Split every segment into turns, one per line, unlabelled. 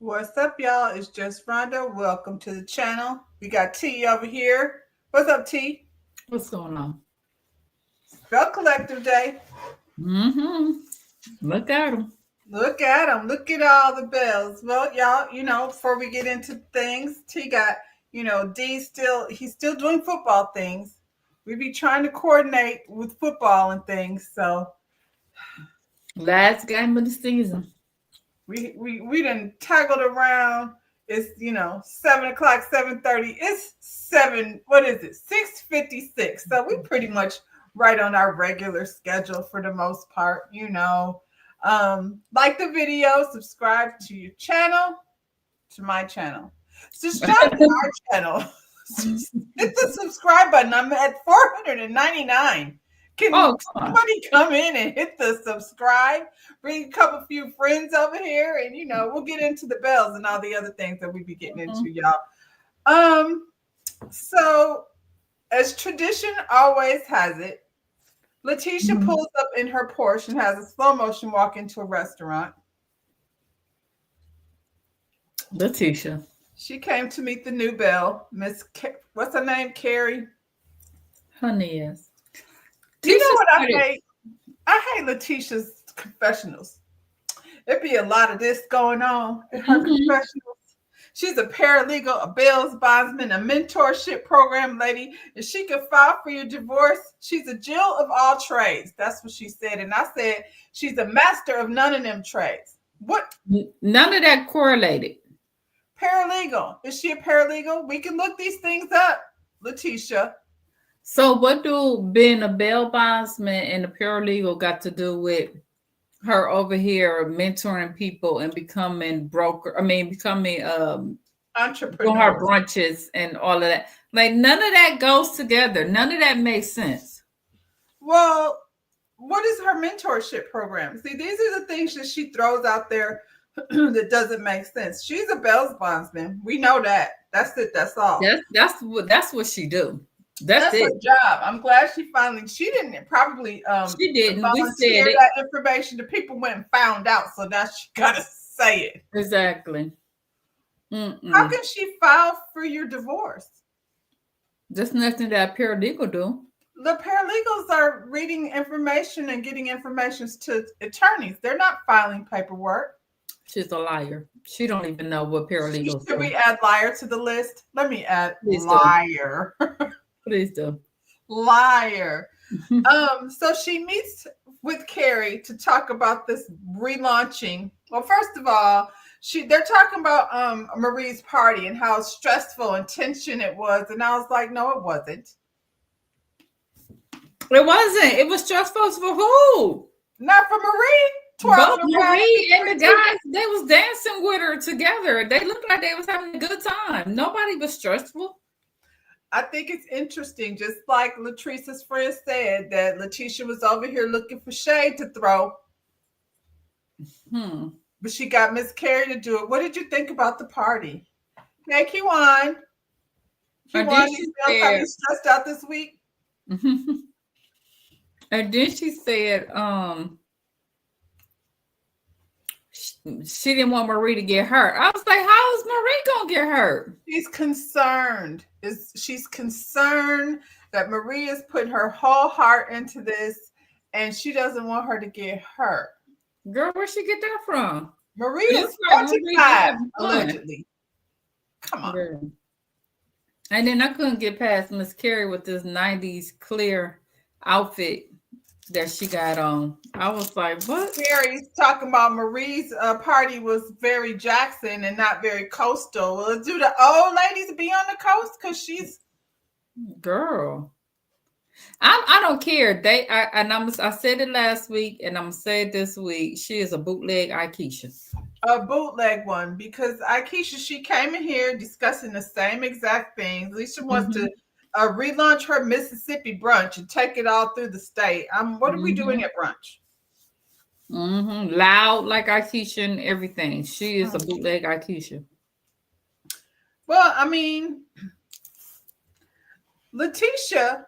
What's up, y'all? It's just Rhonda. Welcome to the channel. We got T over here. What's up, T?
What's going on?
Belle Collective Day.
Mm-hmm. Look at them.
Look at them. Look at all the bells. Well, y'all, before we get into things, T got, he's still doing football things. We be trying to coordinate with football and things. So
Last game of the season.
we done toggled around. It's 7 o'clock, 7:30. It's what is it? 6:56. So we pretty much right on our regular schedule for the most part. Like the video, subscribe to your channel, to my channel. Subscribe to our channel. Hit the subscribe button. I'm at 499. Can somebody come in and hit the subscribe? Bring a few friends over here, and we'll get into the bells and all the other things that we be getting into, y'all. So as tradition always has it, Letitia pulls up in her Porsche and has a slow motion walk into a restaurant.
Letitia.
She came to meet the new Belle, what's her name? Carrie.
Honey, yes.
You know what I hate? I hate Letitia's confessionals. There'd be a lot of this going on in her confessionals. She's a paralegal, a bail bondsman, a mentorship program lady, and she can file for your divorce. She's a Jill of all trades. That's what she said. And I said, she's a master of none of them trades. What?
None of that correlated.
Paralegal. Is she a paralegal? We can look these things up, Letitia.
So what do being a bail bondsman and a paralegal got to do with her over here mentoring people and becoming becoming
entrepreneur,
doing her brunches and all of that? Like none of that goes together. None of that makes sense.
Well, what is her mentorship program? See, these are the things that she throws out there that doesn't make sense. She's a bail bondsman. We know that. That's it. That's all.
That's what she do.
That's her job. I'm glad she didn't probably
she didn't
volunteer that information. The people went and found out, so now she gotta say it.
Exactly.
How can she file for your divorce?
There's nothing that a paralegal do.
The paralegals are reading information and getting information to attorneys. They're not filing paperwork.
She's a liar. She don't even know what paralegals do.
Should we add liar to the list? Let me add liar.
Please do.
Liar. So she meets with Carrie to talk about this relaunching. Well, first of all, they're talking about Marie's party and how stressful and tension it was. And I was like, no, it wasn't.
It wasn't. It was stressful for who?
Not for Marie.
Both Marie and the guys, they was dancing with her together. They looked like they was having a good time. Nobody was stressful.
I think it's interesting, just like Latrice's friend said, that Letitia was over here looking for shade to throw. But she got Miss Carrie to do it. What did you think about the party? Hey, Kiwan. Kiwan, you feel stressed out this week?
And then she said, she didn't want Marie to get hurt. I was like, how is Marie gonna get hurt?
She's concerned. She's concerned that Marie is putting her whole heart into this, and she doesn't want her to get hurt.
Girl, where'd she get that from?
Marie is 45, allegedly. Come on.
Girl. And then I couldn't get past Miss Carrie with this 90s clear outfit that she got on. I was like, what?
Carrie's talking about Marie's party was very Jackson and not very coastal. Well, do the old ladies be on the coast? Because she's...
Girl. I don't care. I said it last week and I'm going to say it this week. She is a bootleg Aikisha.
A bootleg one, because Aikisha, she came in here discussing the same exact things. Alicia wants to relaunch her Mississippi brunch and take it all through the state. What are we doing at brunch?
Loud like Aikisha and everything. She is a bootleg Aikisha.
Well, I mean, Letitia,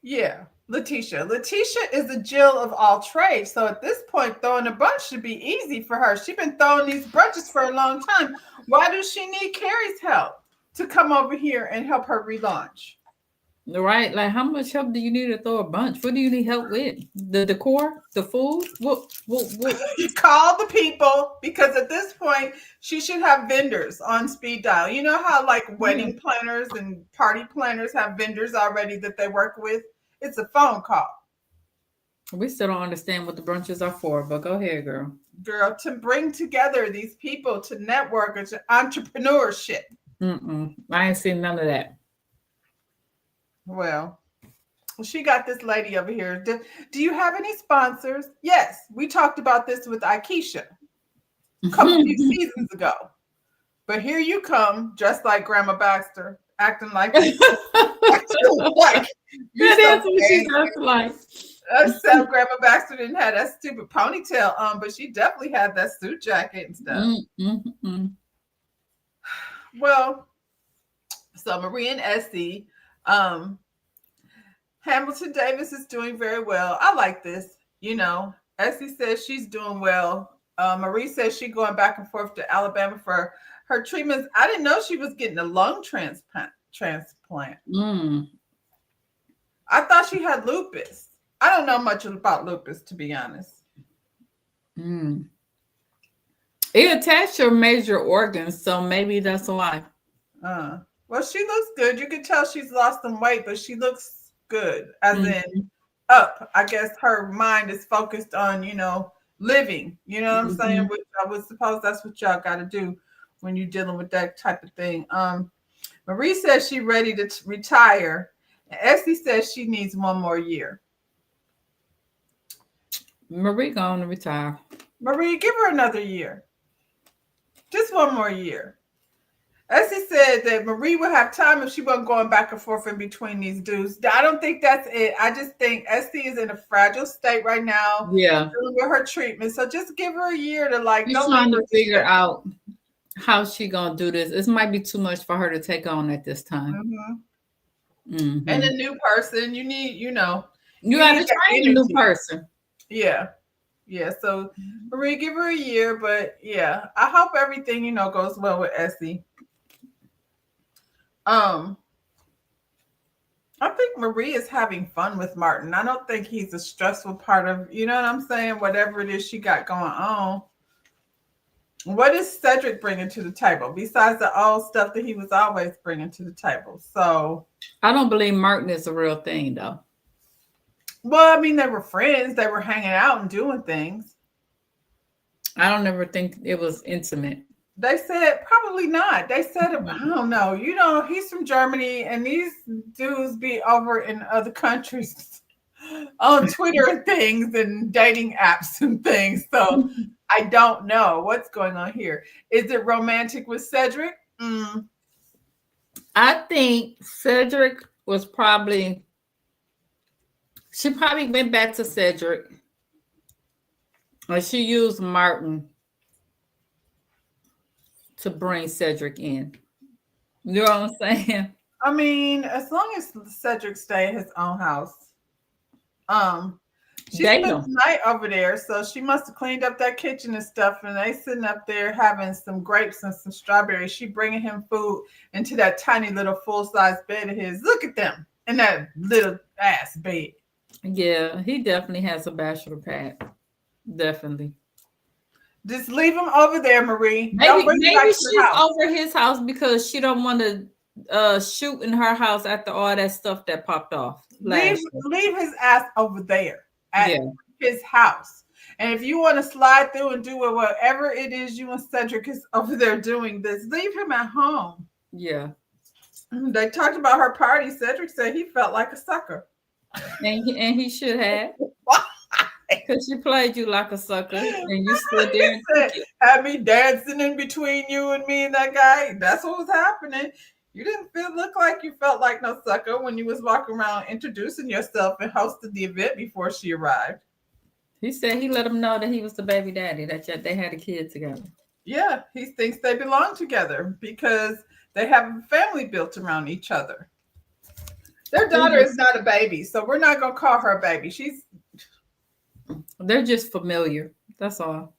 yeah, Letitia. Letitia is the Jill of all trades. So at this point, throwing a brunch should be easy for her. She's been throwing these brunches for a long time. Why does she need Carrie's help to come over here and help her relaunch?
Right? Like, how much help do you need to throw a bunch? What do you need help with? The decor, the food. What?
You call the people, because at this point she should have vendors on speed dial. You know how like wedding planners and party planners have vendors already that they work with? It's a phone call.
We still don't understand what the brunches are for, but go ahead, girl.
Girl, to bring together these people, to network, to entrepreneurship.
I ain't seen none of that.
Well, she got this lady over here. Do you have any sponsors? Yes, we talked about this with Aikisha a couple of seasons ago. But here you come, dressed like Grandma Baxter, acting like you
that is what she dressed like.
Except Grandma Baxter didn't have that stupid ponytail on, but she definitely had that suit jacket and stuff. Well, so Marie and Essie, Hamilton Davis is doing very well. I like this. You know, Essie says she's doing well. Marie says she's going back and forth to Alabama for her treatments. I didn't know she was getting a lung transplant. I thought she had lupus. I don't know much about lupus, to be honest.
It attached your major organs, so maybe that's why.
Well, she looks good. You can tell she's lost some weight, but she looks good, as in up. I guess her mind is focused on, you know, living. You know what I'm saying? Which I would suppose that's what y'all got to do when you're dealing with that type of thing. Marie says she's ready to retire. And Essie says she needs one more year.
Marie going to retire.
Marie, give her another year. Just one more year. Essie said that Marie would have time if she wasn't going back and forth in between these dudes. I don't think that's it. I just think Essie is in a fragile state right now.
Yeah.
With her treatment. So just give her a year to like.
She's trying to figure out how she going to do this. This might be too much for her to take on at this time.
And a new person, you need, you know.
You got to train a new person.
Yeah. Yeah. So Marie, give her a year. But yeah, I hope everything, you know, goes well with Essie. I think Marie is having fun with Martin. I don't think he's a stressful part of, you know what I'm saying? Whatever it is she got going on. What is Cedric bringing to the table besides the old stuff that he was always bringing to the table? So
I don't believe Martin is a real thing, though.
Well, I mean, they were friends. They were hanging out and doing things.
I don't ever think it was intimate.
They said probably not. They said, I don't know. You know, he's from Germany, and these dudes be over in other countries on Twitter and things and dating apps and things. So I don't know what's going on here. Is it romantic with Cedric?
I think Cedric was probably. She probably went back to Cedric, or she used Martin to bring Cedric in. You know what I'm saying?
I mean, as long as Cedric stay in his own house. She spent the night over there, so she must have cleaned up that kitchen and stuff, and they sitting up there having some grapes and some strawberries. She bringing him food into that tiny little full-size bed of his. Look at them in that little ass bed.
Yeah, he definitely has a bachelor pad. Definitely.
Just leave him over there, Marie.
Maybe she's over his house because she don't want to shoot in her house after all that stuff that popped off.
Leave his ass over there at his house. And if you want to slide through and do whatever it is you and Cedric is over there doing this, leave him at home.
Yeah.
They talked about her party. Cedric said he felt like a sucker.
And he should have. Because she played you like a sucker and you stood there and
had me dancing in between you and me and that guy. That's what was happening. You didn't look like you felt like no sucker when you was walking around introducing yourself and hosted the event before she arrived.
He said he let him know that he was the baby daddy, that they had a kid together.
Yeah, he thinks they belong together because they have a family built around each other. Their daughter is not a baby, so we're not gonna call her a baby.
They're just familiar. That's all.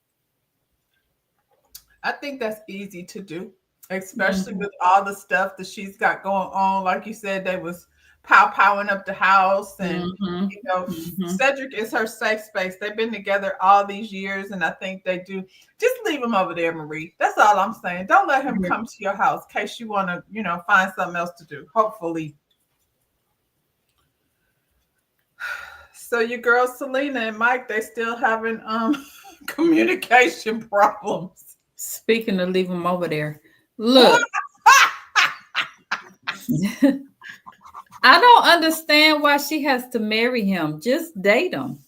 I think that's easy to do, especially with all the stuff that she's got going on. Like you said, they was powing up the house, and Cedric is her safe space. They've been together all these years, and I think they do. Just leave him over there, Marie. That's all I'm saying. Don't let him come to your house in case you want to, find something else to do. Hopefully. So your girls Selena and Mike, they still having communication problems.
Speaking of leave them over there, look. I don't understand why she has to marry him. Just date him.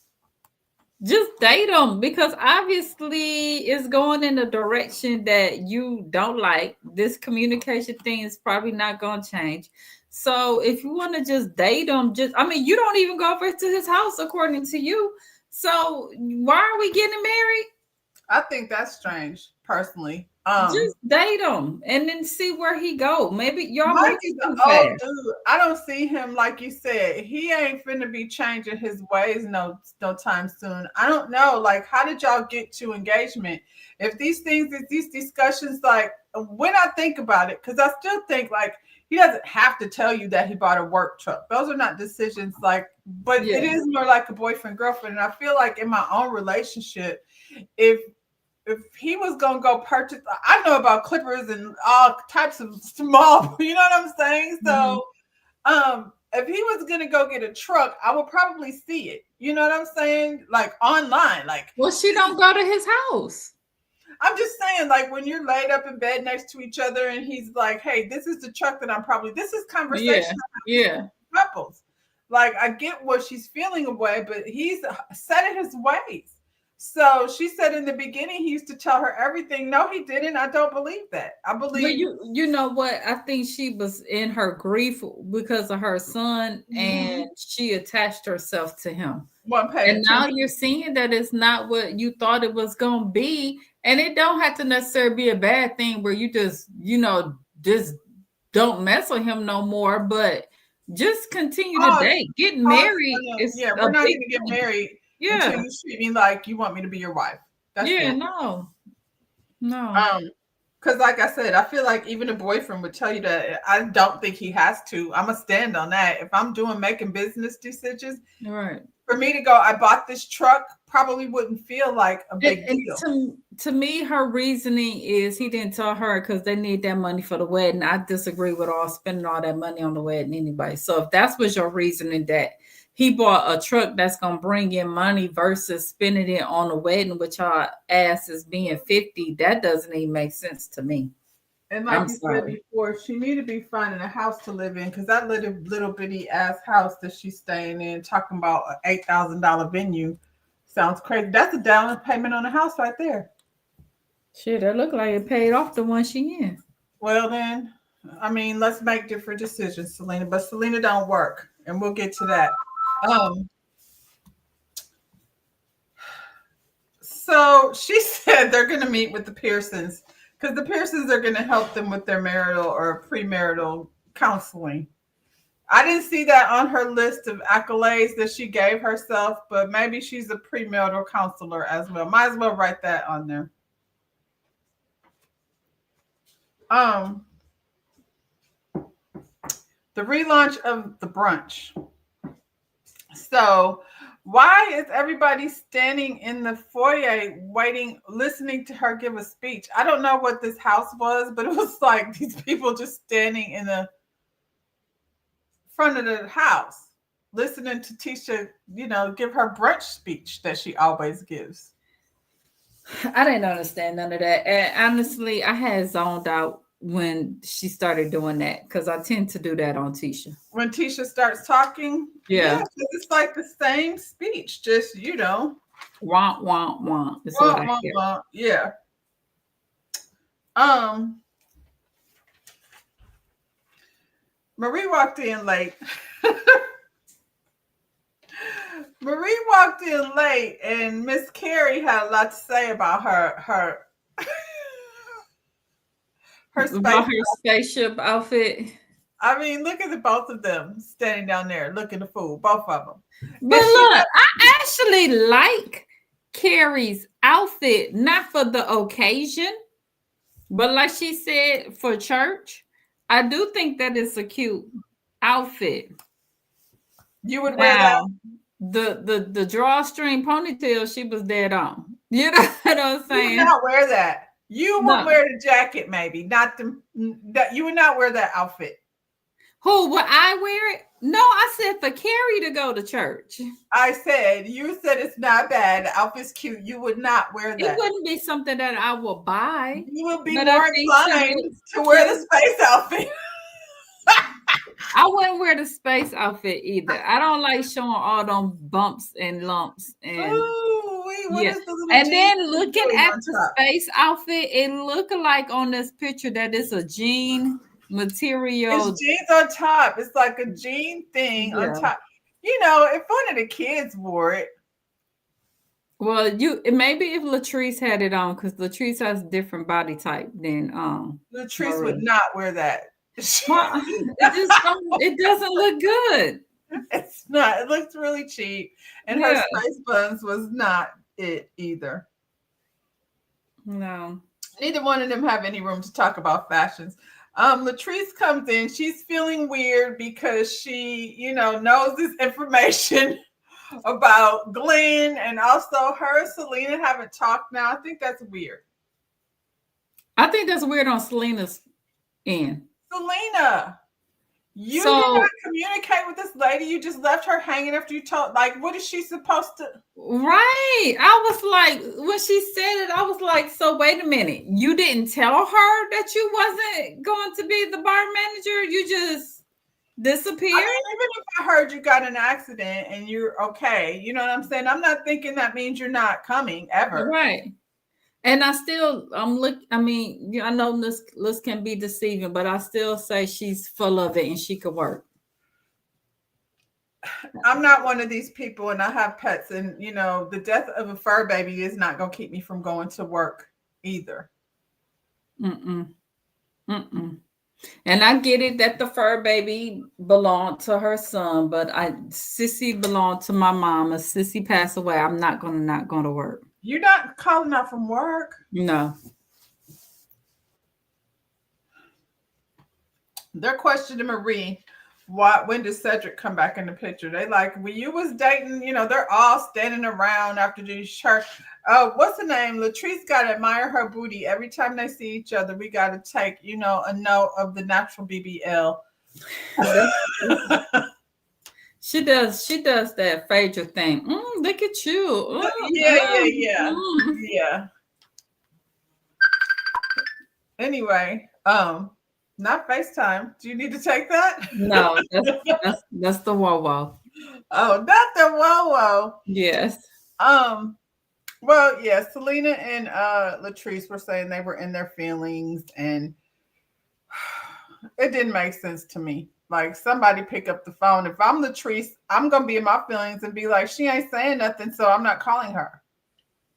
Just date him, because obviously it's going in a direction that you don't like. This communication thing is probably not going to change. So if you want to just date him, you don't even go over to his house according to you. So why are we getting married?
I think that's strange, personally.
Just date him and then see where he go. Maybe y'all
Mike is an old dude. I don't see him, like you said. He ain't finna be changing his ways no time soon. I don't know. Like, how did y'all get to engagement? If these discussions, like, when I think about it, because I still think, like, he doesn't have to tell you that he bought a work truck. Those are not decisions, but it is more like a boyfriend, girlfriend. And I feel like in my own relationship, if he was gonna go purchase, I know about clippers and all types of small, you know what I'm saying? So if he was gonna go get a truck, I would probably see it. You know what I'm saying? Like online. Like,
well, she don't go to his house.
I'm just saying, like, when you're laid up in bed next to each other and he's like, hey, this is the truck that this is conversation.
Yeah.
Couples. Like, I get what she's feeling away, but he's set in his ways. So she said in the beginning he used to tell her everything. No, he didn't. I don't believe that. I believe.
But you know what? I think she was in her grief because of her son, and she attached herself to him. And now you're seeing that it's not what you thought it was going to be. And it don't have to necessarily be a bad thing where you just, just don't mess with him no more, but just continue to date. Get married.
We're not going to get married. Until you treat me like you want me to be your wife. That's it.
No.
Because like I said, I feel like even a boyfriend would tell you that. I don't think he has to. I'm gonna stand on that. If I'm making business decisions,
right,
for me to go, I bought this truck, probably wouldn't feel like a big deal.
To me, her reasoning is he didn't tell her because they need that money for the wedding. I disagree with spending all that money on the wedding anyway. So if that was your reasoning, that he bought a truck that's going to bring in money versus spending it on a wedding with y'all asses being 50, that doesn't even make sense to me.
And like you said before, she need to be finding a house to live in, because that little bitty ass house that she's staying in, talking about an $8,000 venue, sounds crazy. That's a down payment on a house right there.
Shit, that look like it paid off the one she in.
Well then, let's make different decisions, Selena. But Selena don't work, and we'll get to that. So she said they're going to meet with the Pearsons, because the Pearsons are going to help them with their marital or premarital counseling. I didn't see that on her list of accolades that she gave herself, but maybe she's a premarital counselor as well. Might as well write that on there. The relaunch of the brunch. So why is everybody standing in the foyer waiting, listening to her give a speech? I don't know what this house was, but it was like these people just standing in the front of the house, listening to Tisha, give her brunch speech that she always gives.
I didn't understand none of that. And honestly, I had zoned out when she started doing that, because I tend to do that on Tisha.
When Tisha starts talking, it's like the same speech, just
womp womp womp. Is what I hear.
Womp, yeah. Marie walked in late. And Miss Carrie had a lot to say about her
spaceship outfit.
I mean, look at the both of them standing down there looking a fool, both of them.
But look, I actually like Carrie's outfit, not for the occasion, but like she said, for church. I do think that it's a cute outfit.
You would wear that?
The drawstring ponytail, she was dead on. You know what I'm saying?
You would not wear that. You would wear the jacket, maybe. Not the that you would not wear that outfit.
Who would I wear it? No, I said for Carrie to go to church.
You said it's not bad. The outfit's cute. You would not wear that.
It wouldn't be something that I would buy.
You would be more inclined to wear the space outfit.
I wouldn't wear the space outfit either. I don't like showing all them bumps and lumps. And and then looking at the space outfit, it looked like on this picture that it's a jean material.
It's jeans on top. It's like a jean thing on top. You know, if one of the kids wore it.
Well, maybe if Latrice had it on, because Latrice has a different body type than
Latrice Marie. Would not wear that.
It doesn't look good.
It's not. It looks really cheap, and her spice buns was not it either.
No,
neither one of them have any room to talk about fashions. Latrice comes in. She's feeling weird because she, knows this information about Glenn, and also her and Selena haven't talked now. I think that's weird.
I think that's weird on Selena's end.
Selena, you did not communicate with this lady. You just left her hanging after you told. Like, what is she supposed to?
Right. I was like, when she said it, I was like, so wait a minute. You didn't tell her that you wasn't going to be the bar manager. You just disappeared.
I mean, even if I heard you got in an accident and you're okay, you know what I'm saying? I'm not thinking that means you're not coming ever.
Right. And I know this can be deceiving, but I still say she's full of it and she could work.
I'm not one of these people, and I have pets, and the death of a fur baby is not going to keep me from going to work either.
And I get it that the fur baby belonged to her son, but Sissy belonged to my mom. If Sissy passed away, I'm not going to work.
You're not calling out from work?
No.
They're questioning Marie. When did Cedric come back in the picture? They like, when you was dating, they're all standing around after the church. What's the name? Latrice got to admire her booty. Every time they see each other, we got to take, a note of the natural BBL.
She does that Phaedra thing. Look at you.
Yeah. Anyway, not FaceTime. Do you need to take that?
No, that's the whoa.
Oh, not the whoa.
Yes.
Well, yeah, Selena and Latrice were saying they were in their feelings, and it didn't make sense to me. Like, somebody pick up the phone. If I'm Latrice, I'm going to be in my feelings and be like, she ain't saying nothing, so I'm not calling her.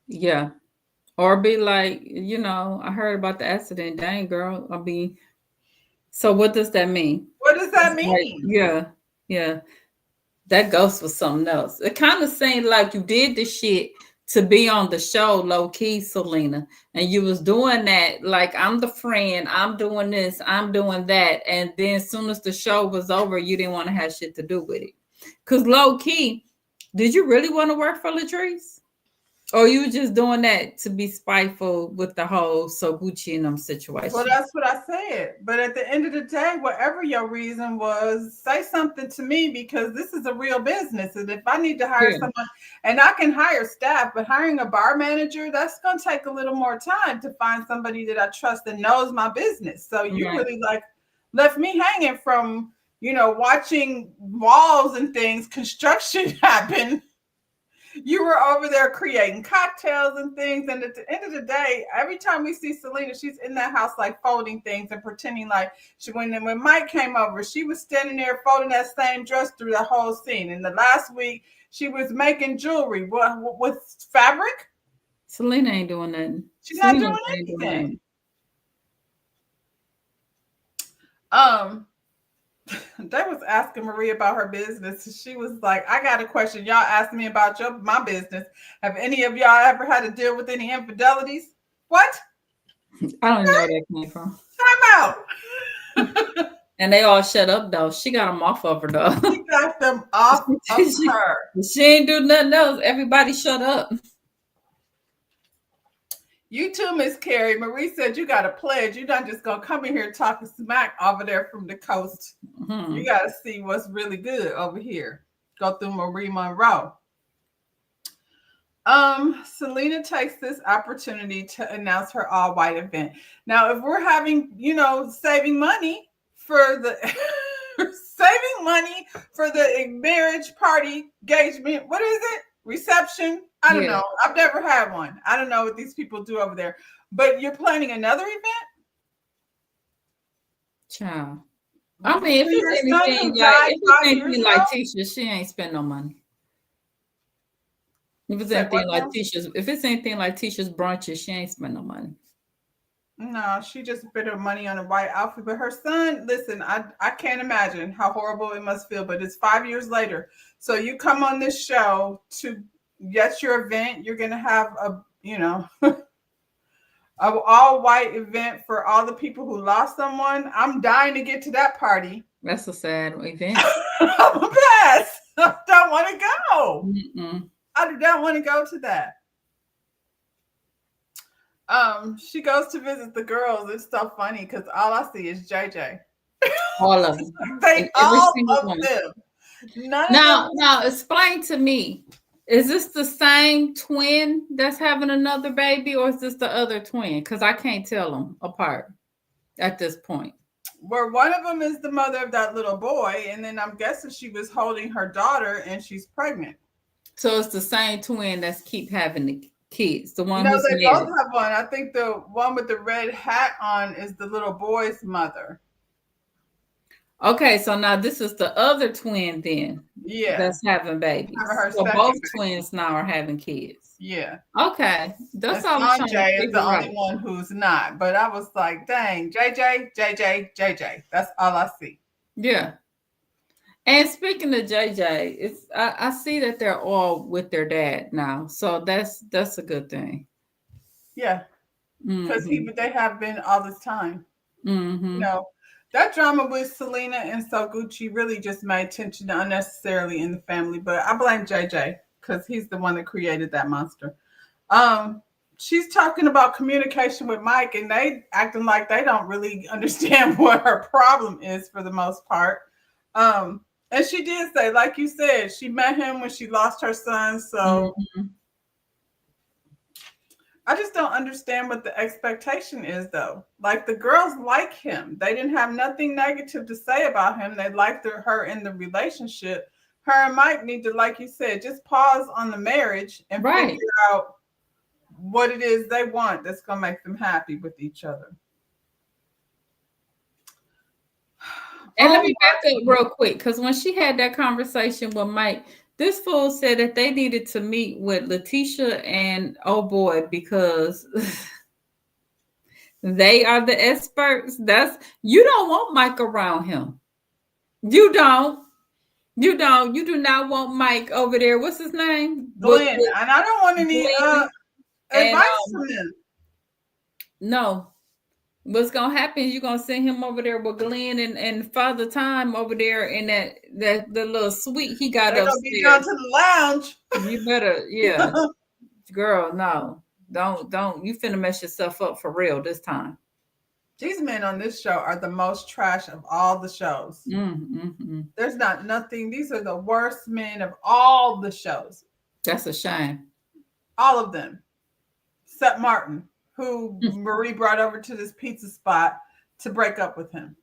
Yeah. Or be like, I heard about the accident. Dang, girl. So what does that mean?
What does that mean?
Like, yeah. That ghost was something else. It kind of seemed like you did the shit to be on the show low key, Selena, and you was doing that like, I'm the friend, I'm doing this, I'm doing that, and then as soon as the show was over, you didn't want to have shit to do with it. Because low key, did you really want to work for Latrice? Or you just doing that to be spiteful with the whole So Gucci and them situation?
Well, that's what I said. But at the end of the day, whatever your reason was, say something to me, because this is a real business. And if I need to hire someone, and I can hire staff, but hiring a bar manager, that's going to take a little more time to find somebody that I trust and knows my business. So you really left me hanging from, watching walls and things, construction happen. You were over there creating cocktails and things. And at the end of the day, every time we see Selena, she's in that house, like folding things and pretending like when Mike came over, she was standing there folding that same dress through the whole scene. And the last week she was making jewelry with fabric.
Selena ain't doing nothing.
She's not doing anything. They was asking Marie about her business. She was like, I got a question. Y'all asked me about my business. Have any of y'all ever had to deal with any infidelities? What?
I don't know where that came from.
Time out.
And they all shut up though. She got them off of her though.
She got them off of her.
She ain't do nothing else. Everybody shut up.
You too, Miss Carrie. Marie said you got a pledge. You're not just gonna come in here talking smack over there from the coast. Mm-hmm. You gotta see what's really good over here. Go through Marie Monroe. Selena takes this opportunity to announce her all-white event. Now, if we're having, saving money for the marriage party engagement, what is it? Reception? I don't know. I've never had one. I don't know what these people do over there. But you're planning another event?
Child. I mean, if it's anything like Tisha, she ain't spend no money. If it's anything like Tisha's brunches, she ain't spend no money.
No, she just spent her money on a white outfit. But her son, listen, I can't imagine how horrible it must feel. But it's 5 years later. So you come on this show that's your event. You're gonna have an all-white event for all the people who lost someone. I'm dying to get to that party.
That's a sad event.
I'm a pass. I don't want to go. Mm-mm. I do not want to go to that. She goes to visit the girls. It's so funny because all I see is JJ.
All of them.
All of them.
Now, explain to me. Is this the same twin that's having another baby, or is this the other twin? Because I can't tell them apart at this point.
Where one of them is the mother of that little boy, and then I'm guessing she was holding her daughter and she's pregnant.
So it's the same twin that's keep having the kids. The one
they both have one. I think the one with the red hat on is the little boy's mother.
Okay, so now this is the other twin then.
Yeah.
That's having babies. So both twins now are having kids.
Yeah.
Okay. That's all I'm
trying to is the only one who's not. But I was like, dang, JJ. That's all I see.
Yeah. And speaking of JJ, I see that they're all with their dad now. So that's a good thing.
Yeah. Because they have been all this time. Mm-hmm. That drama with Selena and Gucci really just made tension unnecessarily in the family. But I blame JJ because he's the one that created that monster. She's talking about communication with Mike, and they acting like they don't really understand what her problem is for the most part. And she did say, like you said, she met him when she lost her son. So I just don't understand what the expectation is, though. Like, the girls like him. They didn't have nothing negative to say about him. They liked her in the relationship. Her and Mike need to, like you said, just pause on the marriage and figure out what it is they want that's going to make them happy with each other.
And let me back up real quick, because when she had that conversation with Mike, this fool said that they needed to meet with Letitia and oh boy, because they are the experts. You don't want Mike around him. You do not want Mike over there. What's his name?
Glenn. And I don't want any advice from him.
No. What's gonna happen is you're gonna send him over there with Glenn and Father Time over there in the little suite he got upstairs.
Be down to the lounge.
You better, girl. No, don't. You finna mess yourself up for real this time.
These men on this show are the most trash of all the shows. There's nothing. These are the worst men of all the shows.
That's a shame.
All of them, except Martin, who Marie brought over to this pizza spot to break up with him.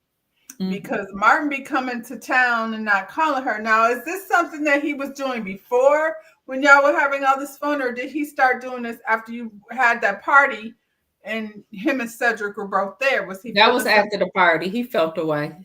Because Martin be coming to town and not calling her. Now, is this something that he was doing before when y'all were having all this fun, or did he start doing this after you had that party and him and Cedric were both there?
That was after the party. He felt away.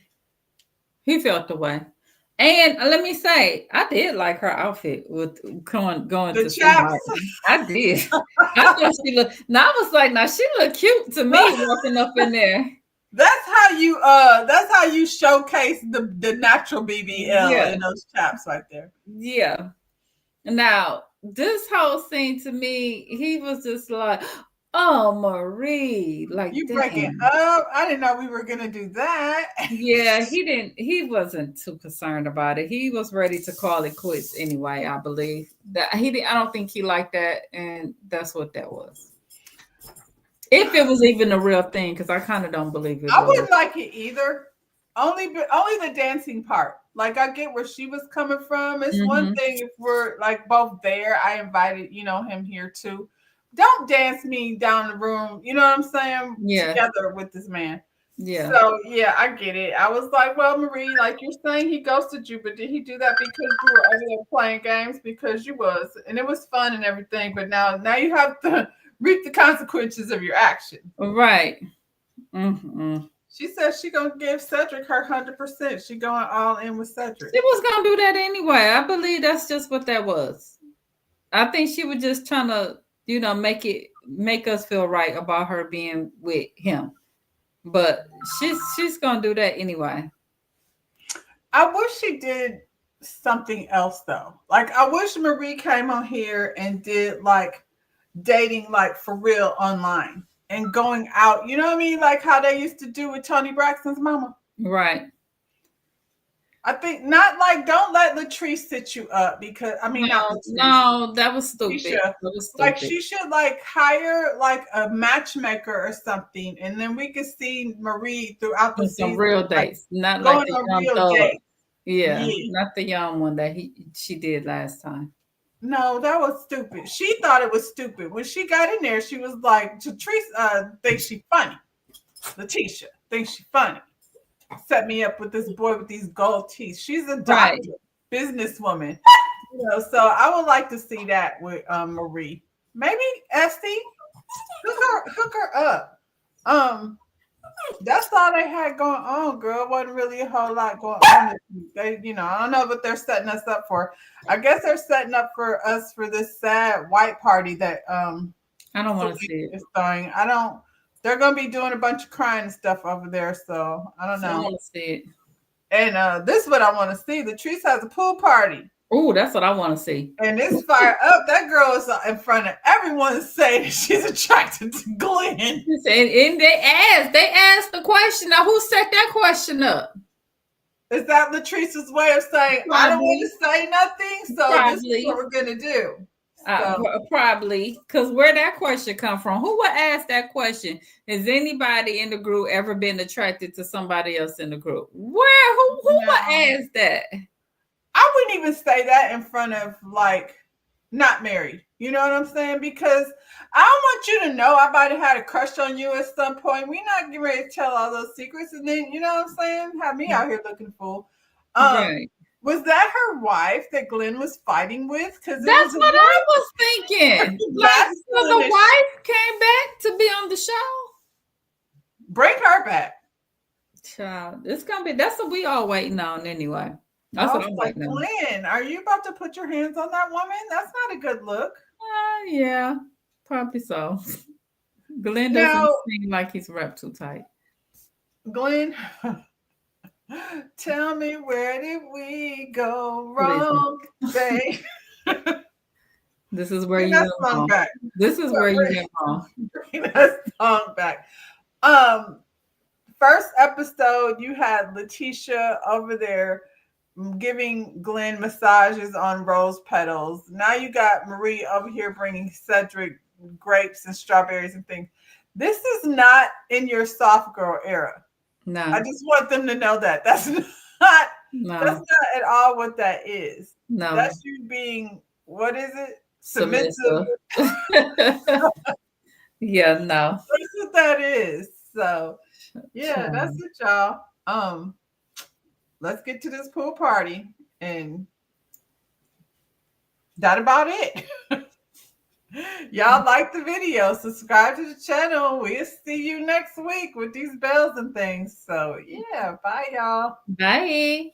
And let me say, I did like her outfit with going to chaps. I did. I thought she looked. Now I was like, now she looked cute to me walking up in there.
That's how you showcase the natural BBL
Yeah,
in those chaps right there.
yeah. Now, this whole scene to me, he was just like, "Oh, Marie," like,
You breaking
dang.
up. I didn't know we were gonna do that.
Yeah, he wasn't too concerned about it. He was ready to call it quits anyway, I believe. I don't think he liked that, and that's what that was. If it was even a real thing, because I kind of don't believe it
I
was.
wouldn't like it either. Only the dancing part. Like I get where she was coming from. It's one
Hmm.
thing if we're like both there. I invited, him here too. Don't dance me down the room, you know what I'm saying?
Yeah,
Together with this man.
yeah.
So yeah, I get it. I was like, well, Marie, like you're saying he ghosted you, but did he do that because you were over there playing games? Because you was, and it was fun and everything, but now you have to reap the consequences of your action.
Right. Mm-mm.
She says she gonna give Cedric her 100%. She going all in with Cedric.
She was gonna do that anyway. I believe that's just what that was. I think she was just trying to, make us feel right about her being with him. But she's gonna do that anyway.
I wish she did something else though. Like I wish Marie came on here and did like dating like for real online and going out. You know what I mean? Like how they used to do with Tony Braxton's mama.
Right.
I think not like don't let Latrice sit you up because I mean not
No,
Latrice.
no, that was stupid.
Keisha.
That was
Like
stupid.
she should like hire like a matchmaker or something, and then we could see Marie throughout the
And some
season
real
like
dates, not like
going
the
on
young
real
thug.
dates.
Yeah,
Yeah.
not the young one that she did last time.
No, that was stupid. She thought it was stupid. When she got in there, she was like, Latrice thinks she funny. Letitia thinks she funny. Set me up with this boy with these gold teeth. She's a
Right.
doctor, businesswoman. So I would like to see that with Marie. Maybe Esty, hook her up. Um, that's all they had going on, girl. Wasn't really a whole lot going on. They, I don't know what they're setting us up for. I guess they're setting up for us for this sad white party that
I don't want to see
Selena
it.
is throwing. I don't. They're gonna be doing a bunch of crying and stuff over there, so I don't
I don't
know.
want to see it.
And this is what I want to see. The Trees has a pool party.
Oh, that's what I want to see.
And it's fired up. That girl is in front of everyone saying she's attracted to Glenn.
And they asked the question. Now, who set that question up?
Is that Latrice's way of saying, I don't want to say nothing, so this is what we're going to do?
Probably, because where that question come from? Who would ask that question? Has anybody in the group ever been attracted to somebody else in the group? Who would ask that?
I wouldn't even say that in front of like not married. You know what I'm saying? Because I don't want you to know I might have had a crush on you at some point. We're not getting ready to tell all those secrets, and then you know what I'm saying? Have me out here looking fool.
Right.
Was that her wife that Glenn was fighting with? Because
that's what I was thinking. Like, so the wife came back to be on the show.
Bring her back.
Child, it's gonna be. That's what we all waiting on anyway. That's what I'm
like, Glenn, are you about to put your hands on that woman? That's not a good look.
Yeah, probably so. Glenn doesn't seem like he's wrapped too tight.
Glenn, tell me where did we go wrong, babe?
This is where you went wrong. This is where you went wrong.
Bring that song back. First episode, you had Letitia over there giving Glenn massages on rose petals. Now you got Marie over here bringing Cedric grapes and strawberries and things. This is not in your soft girl era.
No.
I just want them to know that. That's not at all what that is.
No.
That's you being, what is it? Submissive.
Yeah, no.
That's what that is. So yeah, that's it, y'all. Let's get to this pool party, and that about it. Y'all like the video, subscribe to the channel. We'll see you next week with these bells and things. So yeah, bye y'all.
Bye.